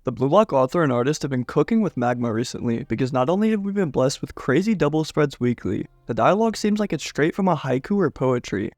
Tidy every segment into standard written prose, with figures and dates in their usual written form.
The Blue Lock author and artist have been cooking with Magma recently because not only have we been blessed with crazy double spreads weekly, the dialogue seems like it's straight from a haiku or poetry.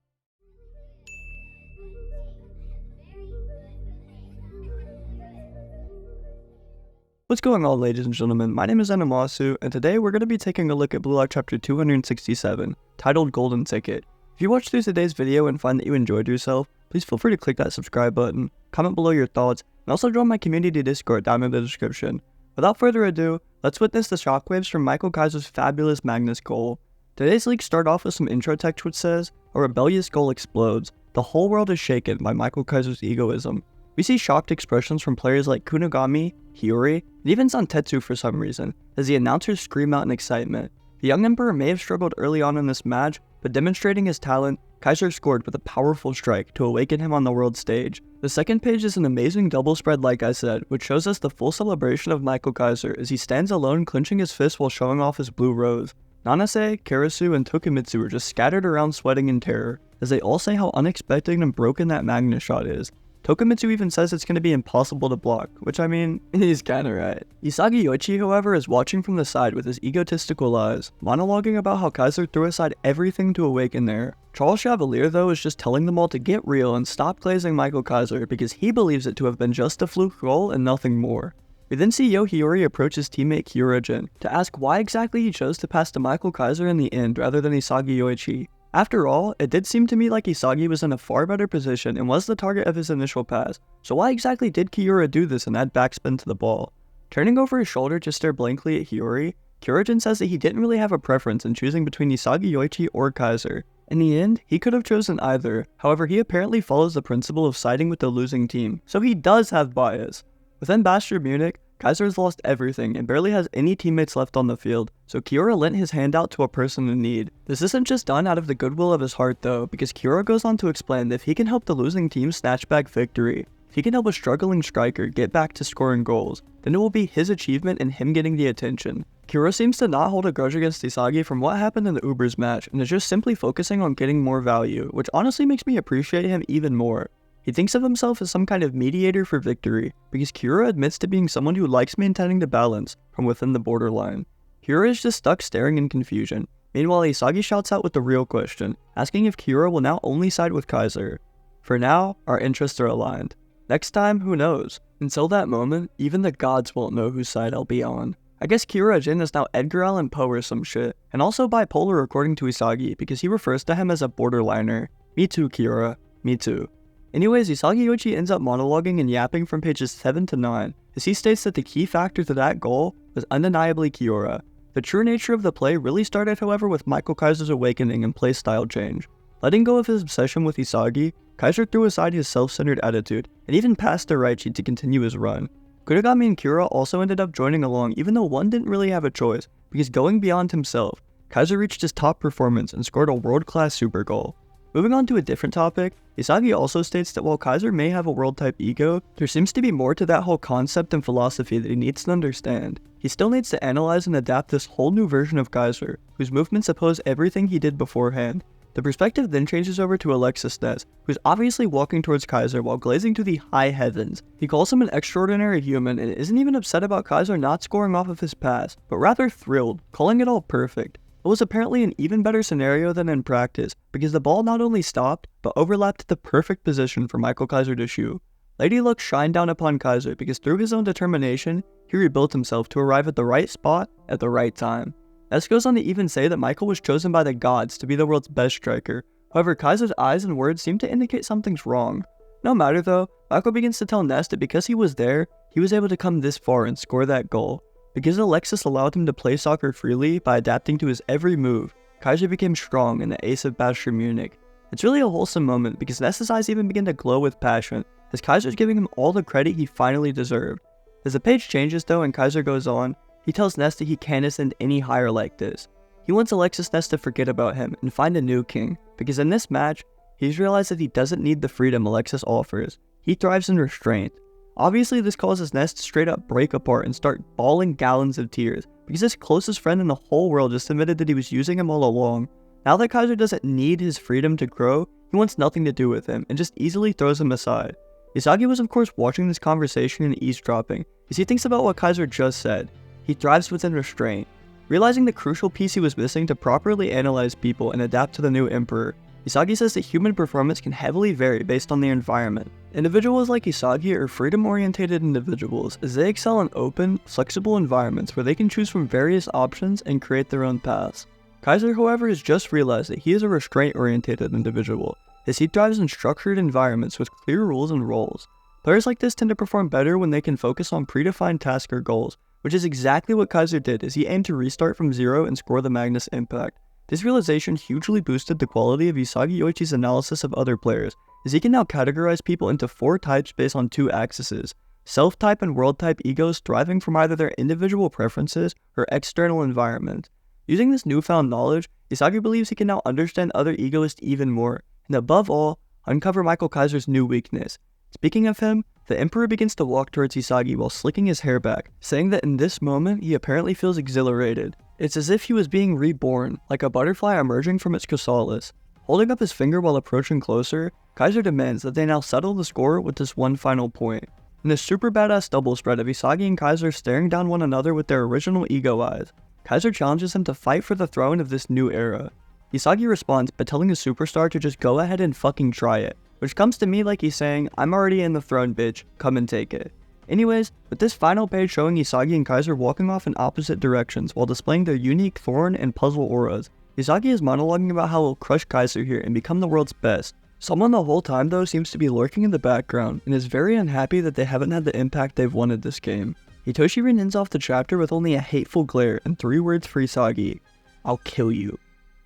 What's going on, ladies and gentlemen? My name is Animasu, and today we're going to be taking a look at Blue Lock chapter 267, titled Golden Ticket. If you watched through today's video and find that you enjoyed yourself, please feel free to click that subscribe button, comment below your thoughts, and also join my community Discord down in the description. Without further ado, let's witness the shockwaves from Michael Kaiser's fabulous Magnus goal. Today's leaks start off with some intro text which says, "A rebellious goal explodes. The whole world is shaken by Michael Kaiser's egoism." We see shocked expressions from players like kunigami, kiyora, and even Santetsu for some reason, as the announcers scream out in excitement. The young emperor may have struggled early on in this match, but demonstrating his talent, Kaiser scored with a powerful strike to awaken him on the world stage. The second page is an amazing double spread like I said, which shows us the full celebration of Michael Kaiser as he stands alone clenching his fist while showing off his blue rose. Nanase, Karasu, and Tokimitsu are just scattered around sweating in terror, as they all say how unexpected and broken that Magnus shot is. Tokimitsu even says it's going to be impossible to block, which I mean, he's kinda right. Isagi Yoichi, however, is watching from the side with his egotistical eyes, monologuing about how Kaiser threw aside everything to awaken there. Charles Chevalier, though, is just telling them all to get real and stop glazing Michael Kaiser because he believes it to have been just a fluke goal and nothing more. We then see Yohiyori approach his teammate Kyoragen to ask why exactly he chose to pass to Michael Kaiser in the end rather than Isagi Yoichi. After all, it did seem to me like Isagi was in a far better position and was the target of his initial pass, so why exactly did Kiyora do this and add backspin to the ball? Turning over his shoulder to stare blankly at Hiyori, Kyoragen says that he didn't really have a preference in choosing between Isagi Yoichi or Kaiser. In the end, he could have chosen either, however he apparently follows the principle of siding with the losing team, so he does have bias. Within Bastion Munich, Kaiser has lost everything and barely has any teammates left on the field, so Kiyora lent his hand out to a person in need. This isn't just done out of the goodwill of his heart though, because Kiyora goes on to explain that if he can help the losing team snatch back victory, if he can help a struggling striker get back to scoring goals, then it will be his achievement and him getting the attention. Kiyora seems to not hold a grudge against Isagi from what happened in the Ubers match and is just simply focusing on getting more value, which honestly makes me appreciate him even more. He thinks of himself as some kind of mediator for victory, because Kiyora admits to being someone who likes maintaining the balance from within the borderline. Kiyora is just stuck staring in confusion. Meanwhile, Isagi shouts out with the real question, asking if Kiyora will now only side with Kaiser. For now, our interests are aligned. Next time, who knows? Until that moment, even the gods won't know whose side I'll be on. I guess Kyoragen is now Edgar Allan Poe or some shit, and also bipolar according to Isagi because he refers to him as a borderliner. Me too, Kiyora. Me too. Anyways, Isagi Yoichi ends up monologuing and yapping from pages 7 to 9, as he states that the key factor to that goal was undeniably Kiyora. The true nature of the play really started, however, with Michael Kaiser's awakening and playstyle change. Letting go of his obsession with Isagi, Kaiser threw aside his self-centered attitude, and even passed to Ryusei to continue his run. Kunigami and Kiyora also ended up joining along even though one didn't really have a choice, because going beyond himself, Kaiser reached his top performance and scored a world-class super goal. Moving on to a different topic, Isagi also states that while Kaiser may have a world-type ego, there seems to be more to that whole concept and philosophy that he needs to understand. He still needs to analyze and adapt this whole new version of Kaiser, whose movements oppose everything he did beforehand. The perspective then changes over to Alexis Ness, who's obviously walking towards Kaiser while glazing to the high heavens. He calls him an extraordinary human and isn't even upset about Kaiser not scoring off of his pass, but rather thrilled, calling it all perfect. It was apparently an even better scenario than in practice, because the ball not only stopped, but overlapped the perfect position for Michael Kaiser to shoot. Lady Luck shined down upon Kaiser because through his own determination, he rebuilt himself to arrive at the right spot at the right time. Ness goes on to even say that Michael was chosen by the gods to be the world's best striker. However, Kaiser's eyes and words seem to indicate something's wrong. No matter though, Michael begins to tell Ness that because he was there, he was able to come this far and score that goal. Because Alexis allowed him to play soccer freely by adapting to his every move, Kaiser became strong and the ace of Bastion Munich. It's really a wholesome moment because Ness's eyes even begin to glow with passion, as Kaiser's giving him all the credit he finally deserved. As the page changes though and Kaiser goes on, he tells Ness that he can't ascend any higher like this. He wants Alexis Ness to forget about him and find a new king, because in this match, he's realized that he doesn't need the freedom Alexis offers. He thrives in restraint. Obviously, this causes Ness to straight up break apart and start bawling gallons of tears, because his closest friend in the whole world just admitted that he was using him all along. Now that Kaiser doesn't need his freedom to grow, he wants nothing to do with him and just easily throws him aside. Isagi was of course watching this conversation and eavesdropping, as he thinks about what Kaiser just said. He thrives within restraint. Realizing the crucial piece he was missing to properly analyze people and adapt to the new emperor, Isagi says that human performance can heavily vary based on their environment. Individuals like Isagi are freedom-oriented individuals, as they excel in open, flexible environments where they can choose from various options and create their own paths. Kaiser, however, has just realized that he is a restraint-oriented individual, as he thrives in structured environments with clear rules and roles. Players like this tend to perform better when they can focus on predefined tasks or goals, which is exactly what Kaiser did as he aimed to restart from zero and score the Magnus impact. This realization hugely boosted the quality of Isagi Yoichi's analysis of other players, as he can now categorize people into 4 types based on 2 axes: self-type and world-type egos thriving from either their individual preferences or external environment. Using this newfound knowledge, Isagi believes he can now understand other egoists even more, and above all, uncover Michael Kaiser's new weakness. Speaking of him, the Emperor begins to walk towards Isagi while slicking his hair back, saying that in this moment he apparently feels exhilarated. It's as if he was being reborn, like a butterfly emerging from its chrysalis. Holding up his finger while approaching closer, Kaiser demands that they now settle the score with this one final point. In this super badass double spread of Isagi and Kaiser staring down one another with their original ego eyes, Kaiser challenges him to fight for the throne of this new era. Isagi responds by telling his superstar to just go ahead and fucking try it, which comes to me like he's saying, "I'm already in the throne, bitch, come and take it." Anyways, with this final page showing Isagi and Kaiser walking off in opposite directions while displaying their unique thorn and puzzle auras, Isagi is monologuing about how he'll crush Kaiser here and become the world's best. Someone the whole time though seems to be lurking in the background and is very unhappy that they haven't had the impact they've wanted this game. Itoshi ends off the chapter with only a hateful glare and 3 words for Isagi: "I'll kill you."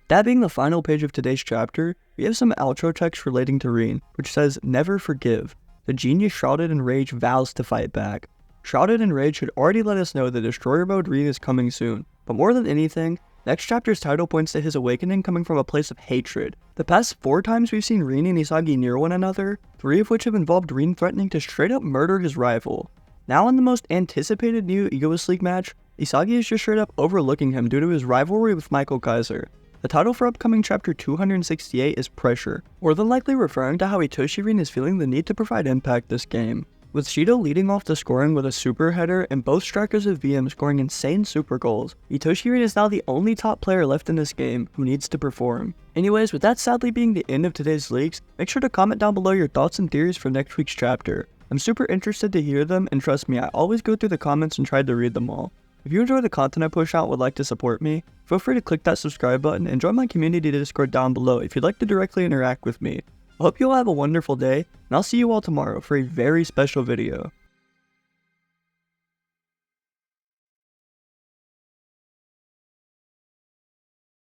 That being the final page of today's chapter, we have some outro text relating to Rin, which says, "Never forgive. The genius shrouded in rage vows to fight back." Shrouded in rage should already let us know that Destroyer Mode Rin is coming soon, but more than anything, next chapter's title points to his awakening coming from a place of hatred. The past 4 times we've seen Rin and Isagi near one another, 3 of which have involved Rin threatening to straight up murder his rival. Now in the most anticipated new Egoist League match, Isagi is just straight up overlooking him due to his rivalry with Michael Kaiser. The title for upcoming chapter 268 is Pressure, more than likely referring to how Itoshi Rin is feeling the need to provide impact this game. With Shidou leading off the scoring with a super header and both strikers of VM scoring insane super goals, Itoshi Rin is now the only top player left in this game who needs to perform. Anyways, with that sadly being the end of today's leaks, make sure to comment down below your thoughts and theories for next week's chapter. I'm super interested to hear them, and trust me, I always go through the comments and try to read them all. If you enjoy the content I push out and would like to support me, feel free to click that subscribe button and join my community Discord down below if you'd like to directly interact with me. I hope you all have a wonderful day, and I'll see you all tomorrow for a very special video.